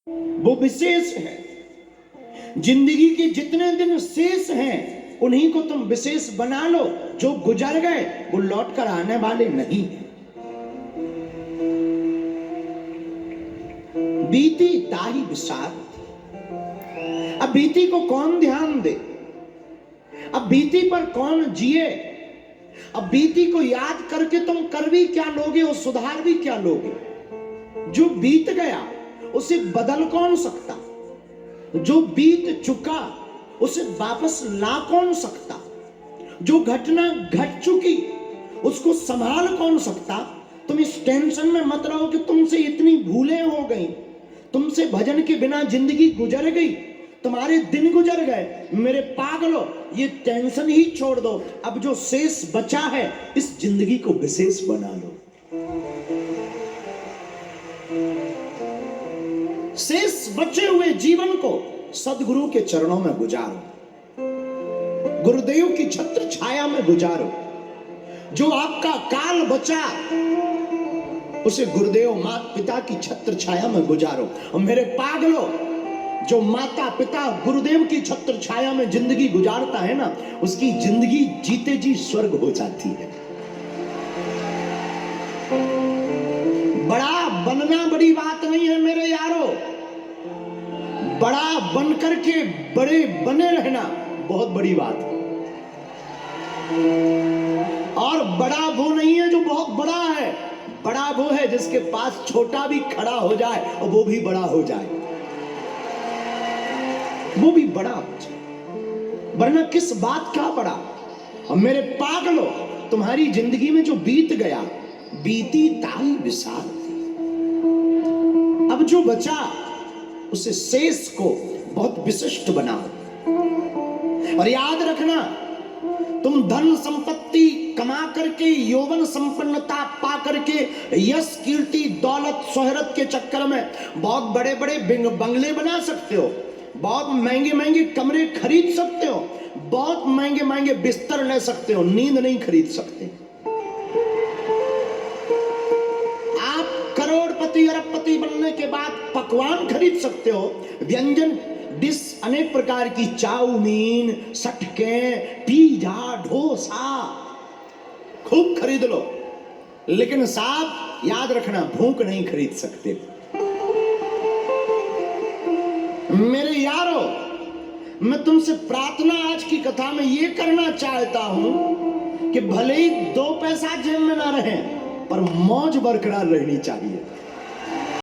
वो विशेष है। जिंदगी के जितने दिन शेष हैं उन्हीं को तुम विशेष बना लो। जो गुजर गए वो लौट कर आने वाले नहीं हैं। बीती ताही विषाद। अब बीती को कौन ध्यान दे, अब बीती पर कौन जिए, अब बीती को याद करके तुम कर भी क्या लोगे और सुधार भी क्या लोगे। जो बीत गया उसे बदल कौन सकता, जो बीत चुका उसे वापस ला कौन सकता, जो घटना घट चुकी उसको संभाल कौन सकता। तुम इस टेंशन में मत रहो कि तुमसे इतनी भूलें हो गई, तुमसे भजन के बिना जिंदगी गुजर गई, तुम्हारे दिन गुजर गए। मेरे पागलों, ये टेंशन ही छोड़ दो। अब जो शेष बचा है इस जिंदगी को विशेष बना लो। शेष बचे हुए जीवन को सदगुरु के चरणों में गुजारो, गुरुदेव की छत्र छाया में गुजारो। जो आपका काल बचा उसे गुरुदेव माता पिता की छत्र छाया में गुजारो। और मेरे पागलों, जो माता पिता गुरुदेव की छत्र छाया में जिंदगी गुजारता है ना, उसकी जिंदगी जीते जी स्वर्ग हो जाती है। बड़ा बनना बड़ी बात नहीं है मेरे यारों, बड़ा बनकर के बड़े बने रहना बहुत बड़ी बात है। और बड़ा वो नहीं है जो बहुत बड़ा है, बड़ा वो है जिसके पास छोटा भी खड़ा हो जाए और वो भी बड़ा हो जाए, वो भी बड़ा हो जाए। वरना किस बात का बड़ा। और मेरे पागलों, तुम्हारी जिंदगी में जो बीत गया बीती ताई विषाद। अब जो बचा उसे शेष को बहुत विशिष्ट बनाओ। और याद रखना, तुम धन संपत्ति कमा करके, यौवन संपन्नता पा करके, यश कीर्ति दौलत शोहरत के चक्कर में बहुत बड़े बड़े बंगले बना सकते हो, बहुत महंगे महंगे कमरे खरीद सकते हो, बहुत महंगे महंगे बिस्तर ले सकते हो, नींद नहीं खरीद सकते। आप करोड़पति अरबपति बनने के बाद पकवान खरीद सकते हो, व्यंजन डिश अनेक प्रकार की, चाउमीन, सटके, पिज्जा, डोसा खूब खरीद लो, लेकिन साहब याद रखना, भूख नहीं खरीद सकते। मेरे यारों, मैं तुमसे प्रार्थना आज की कथा में ये करना चाहता हूं कि भले ही 2 पैसा जेब में ना रहे पर मौज बरकरार रहनी चाहिए।